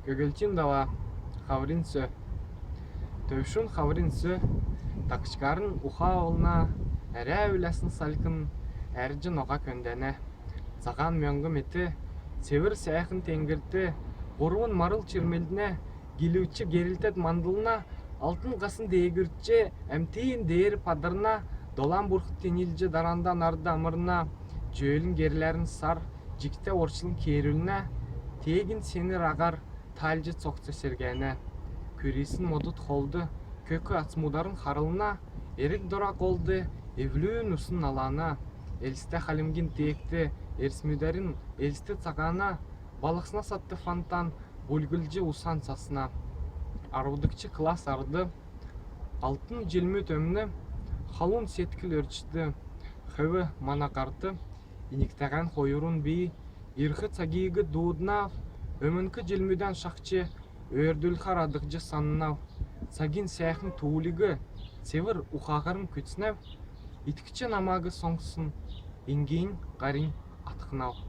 Көгөлчим дала, хаврин сө. Төвшін хаврин сө, такшкарын уха олна, әрі өләсін салкын, әрджін оға көндәне. Саған мөңгі меті, севір сәйхін тенгірті, ғоруын марыл чирмелдіне, гелеучі герілтет мандылына, алтын ғасын дейгіртче, әмтейін дейір падырына, долан бұрқыт тенелжі дарандан арды амырына, жөйлін герлерін сар, жікте оршылын керіліне, тегін сенір ағар, талжы соқты сергәне. Көресін модут қолды, көкі ацмударын харылына, ерік дора қолды, евлюін ұсын алана, әлісті халімген текті, ерсмүдәрін әлісті цағана, балықсына сатты фантан, бөлгілжі усан сасына. Арудықчы класс арды, алтын желмі төмні, халун сеткіл өрчті, хөві манақарты, иніктәған қойырын бей, ирхы цагиығы дуыдна, өмінкі желміден шақчы, өрділ қарадықжы санынау, сагин сәйхін туылығы, севір ұқағарын көтсінәу, иткічі намағы соңсын, енгейін қарин атқынау.